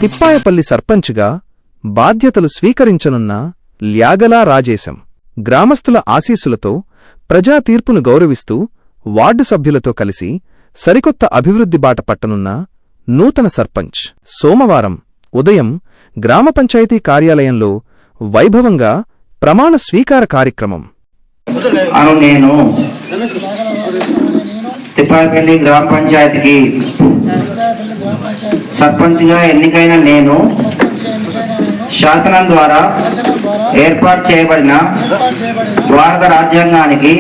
తిప్పాయపల్లి సర్పంచ్గా బాధ్యతలు స్వీకరించనున్న ల్యాగలా రాజేశం గ్రామస్తుల ఆశీస్సులతో ప్రజా తీర్పును గౌరవిస్తూ వార్డు సభ్యులతో కలిసి సరికొత్త అభివృద్ధి బాట పట్టనున్న నూతన సర్పంచ్ సోమవారం ఉదయం గ్రామ పంచాయతీ కార్యాలయంలో వైభవంగా ప్రమాణ స్వీకార కార్యక్రమం. నేను తిప్పాయపల్లి గ్రామ పంచాయతీకి సర్పంచ్గా ఎన్నికైన నేను శాసనం ద్వారా ఏర్పాటు చేయబడిన భారత రాజ్యాంగానికి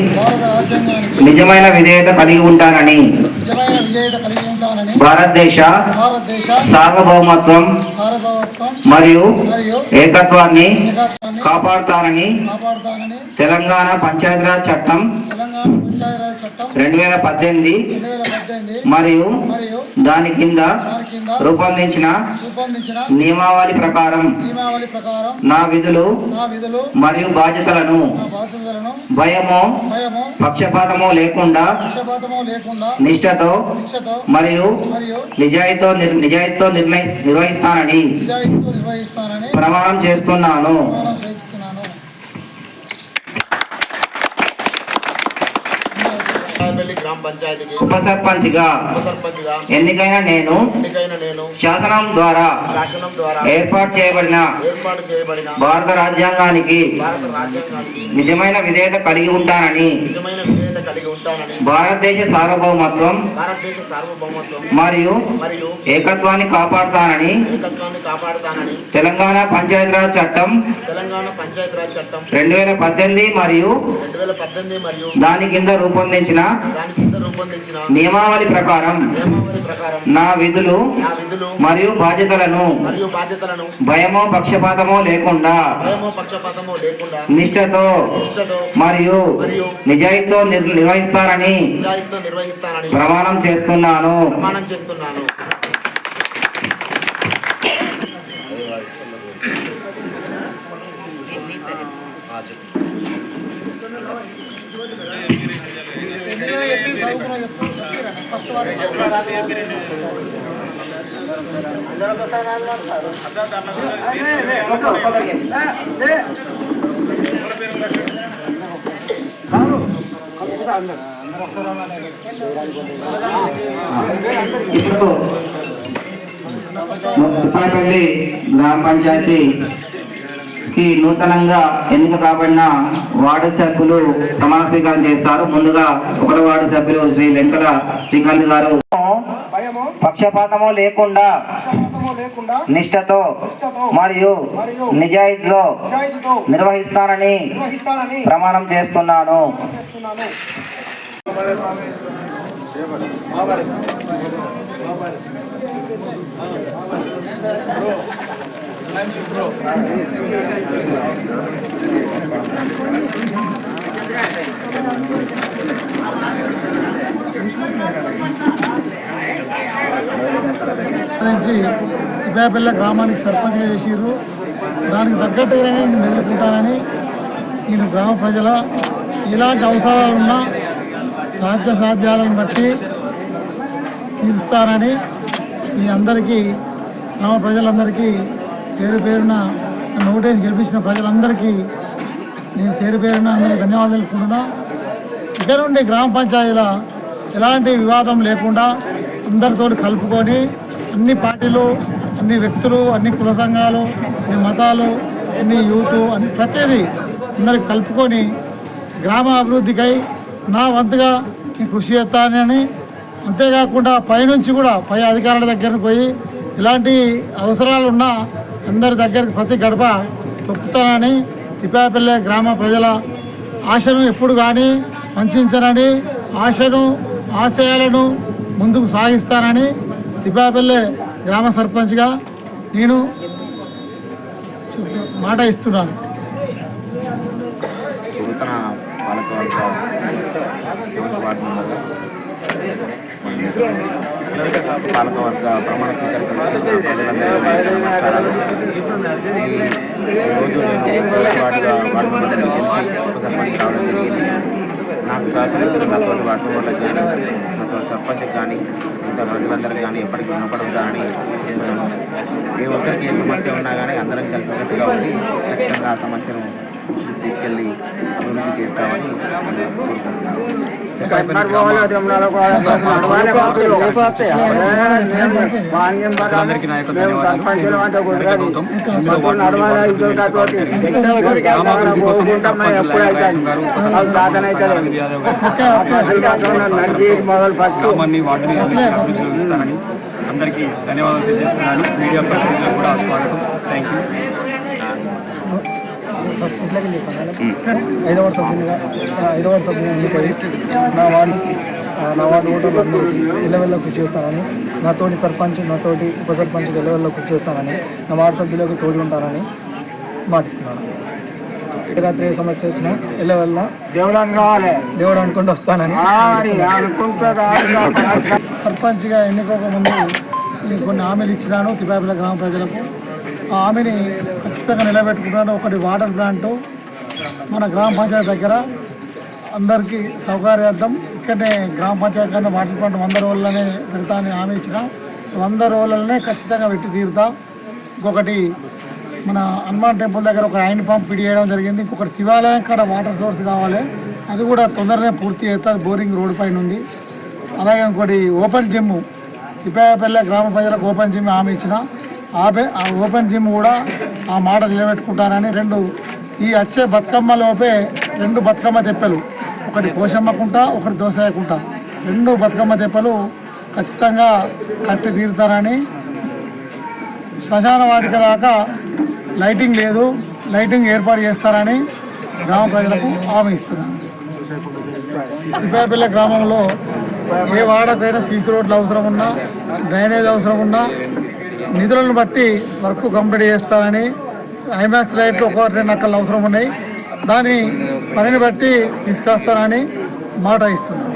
నిజమైన విధేయత కలిగి ఉంటానని, భారతదేశ సార్వభౌమత్వం మరియు ఏకత్వాన్ని కాపాడుతానని తెలంగాణ పంచాయతీరాజ్ చట్టం 2018 మరియు దాని కింద రూపొందించిన నియమావళి ప్రకారం నా విధులు మరియు బాధ్యతలను భయమో పక్షపాతమో లేకుండా నిష్ఠతో మరియు నిజాయితీతో నిర్వహిస్తానని ప్రమాణం చేస్తున్నాను. ఉప సర్పంచ్గా ఎన్నికైన నేను శాసనం ద్వారా ఏర్పాటు చేయబడిన భారత రాజ్యాంగానికి నిజమైన విధేయత కలిగి ఉంటానని, భారతదేశ సార్వభౌమత్వం మరియు ఏకత్వాన్ని కాపాడుతానని తెలంగాణ పంచాయతీరాజ్ చట్టం 2018 మరియు దాని కింద రూపొందించిన నియమావళి ప్రకారం నా విధులు మరియు బాధ్యతలను భయమో పక్షపాతమో లేకుండా నిష్ఠతో మరియు నిజాయితీతో నిర్వహిస్తానని ప్రమాణం చేస్తున్నాను. ఇప్పుడు తిప్పాయపల్లి గ్రామ పంచాయతీకి నూతనంగా ఎన్నిక కాబడిన వార్డు సభ్యులు ప్రమాణ స్వీకారం చేస్తారు. ముందుగా 1వ వార్డు సభ్యులు శ్రీ వెంకట శ్రీకాంత్ గారు పక్షపాతము లేకుండా నిష్ఠతో మరియు నిజాయితీతో నిర్వహిస్తానని ప్రమాణం చేస్తున్నాను. తిప్పాయపల్లి గ్రామానికి సర్పంచ్గా చేసిర్రు. దానికి తగ్గట్టుగా నేను ఎదుర్కొంటానని, నేను గ్రామ ప్రజల ఇలాంటి అవసరాలున్నా సాధ్యాలను బట్టి తీరుస్తానని మీ అందరికీ, గ్రామ ప్రజలందరికీ పేరున నోటేసి గెలిపించిన ప్రజలందరికీ నేను పేరున అందరికీ ధన్యవాదాలు తెలుపుకుంటున్నా. ఇక్కడ నుండి గ్రామ పంచాయతీలో ఎలాంటి వివాదం లేకుండా అందరితో కలుపుకొని అన్ని పార్టీలు, అన్ని వ్యక్తులు, అన్ని కుల సంఘాలు, అన్ని మతాలు, అన్ని యూత్, అన్ని ప్రతిదీ అందరికి కలుపుకొని గ్రామ అభివృద్ధికై నా వంతుగా నేను కృషి చేస్తానని, అంతేకాకుండా పైనుంచి కూడా పై అధికారుల దగ్గరకు పోయి ఇలాంటి అవసరాలు ఉన్నా అందరి దగ్గరికి ప్రతి గడప తొక్కుతానని, తిప్పాయపల్లి గ్రామ ప్రజల ఆశను ఎప్పుడు కానీ వంచనని, ఆశయాలను ముందుకు సాగిస్తానని తిప్పాయపల్లి గ్రామ సర్పంచ్గా నేను మాట ఇస్తున్నాను. పాలకవర్గ ప్రమాణ స్వీకారం నమస్కారాలు. ఈరోజు నేను వార్డు మెంబర్ని గెలిచి సర్పంచ్ కావడం జరిగింది. నాకు సహకరించిన నాతోటి వార్డు మెంబర్లకు కానీ, నాతో సర్పంచ్కి కానీ ప్రజలందరికీ కానీ ఎప్పటికీ రుణపడుతారని చెప్తున్నాను. ఏ ఒక్కరికి ఏ సమస్య ఉన్నా కానీ అందరం కలిసికట్టుగా ఉండి ఖచ్చితంగా ఆ సమస్యను తీసుకెళ్ళి అభివృద్ధి చేస్తామని ఖచ్చితంగా కోరుకుంటున్నాను. ప్రజలందరికీ నా యొక్క ధన్యవాదాలు. అందరికీ ధన్యవాదాలు తెలియజేస్తున్నాను. మీడియా ప్రతినిధులకు కూడా స్వాగతం. Thank you. ఐదవ వార్డు సభ్యునిగా ఎన్నికై నా వార్డు ఓటర్లందరికీ ఎల్లవెల్ల కృషి చేస్తానని, నాతోటి సర్పంచ్ నాతోటి ఉప సర్పంచ్ ఎల్లవెల్ల కృషి చేస్తానని, నా వార్డు సభ్యులకు తోడు ఉంటానని మాటిస్తున్నాను. రాత్రి ఏ సమస్య వచ్చినా ఎల్లవెల్ల దేవుడు అనుకుంటూ వస్తానని. సర్పంచ్గా ఎన్నుకోకముందు నేను కొన్ని హామీలు ఇచ్చినాను తిపాపల గ్రామ ప్రజలకు. ఆ హామీని ఖచ్చితంగా నిలబెట్టుకుంటున్నాను. ఒకటి వాటర్ ప్లాంటు మన గ్రామ పంచాయతీ దగ్గర అందరికీ సౌకర్యార్థం ఇక్కడనే గ్రామ పంచాయతీ కన్నా వాటర్ ప్లాంట్ 100 రోజులనే పెడతా అని హామీ ఇచ్చిన. 100 రోజులనే ఖచ్చితంగా పెట్టి తీరుతా. ఇంకొకటి మన హనుమాన్ టెంపుల్ దగ్గర ఒక హ్యాండ్ పంప్ ఫిట్ చేయడం జరిగింది. ఇంకొకటి శివాలయం కాడ వాటర్ సోర్స్ కావాలి, అది కూడా తొందరనే పూర్తి అవుతుంది. బోరింగ్ రోడ్డు పైన ఉంది. అలాగే ఇంకోటి ఓపెన్ జిమ్ తిప్పాపల్లె గ్రామ ప్రజలకు ఓపెన్ జిమ్ హామీ ఇచ్చిన. ఆ ఓపెన్ జిమ్ కూడా ఆ మాట నిలబెట్టుకుంటానని. ఈ వచ్చే బతుకమ్మలోపే 2 బతుకమ్మ తెప్పలు, ఒకటి పోషమ్మకుంట ఒకటి దోసాయకుంట, 2 బతుకమ్మ తెప్పలు ఖచ్చితంగా కట్టి తీరుతారని. శ్మశాన వాటిక దాకా లైటింగ్ లేదు, లైటింగ్ ఏర్పాటు చేస్తారని గ్రామ ప్రజలకు హామీ ఇస్తున్నాను. తిప్పాపల్లె గ్రామంలో ఏ వాడకైనా సీసీ రోడ్లు అవసరం ఉన్నా, డ్రైనేజ్ అవసరం ఉన్నా నిధులను బట్టి వర్క్ కంప్లీట్ చేస్తారని. ఐమాక్స్ లైట్లు 1-2 నక్కలు అవసరం ఉన్నాయి, దాని పనిని బట్టి తీసుకొస్తారని మాట ఇస్తున్నాను.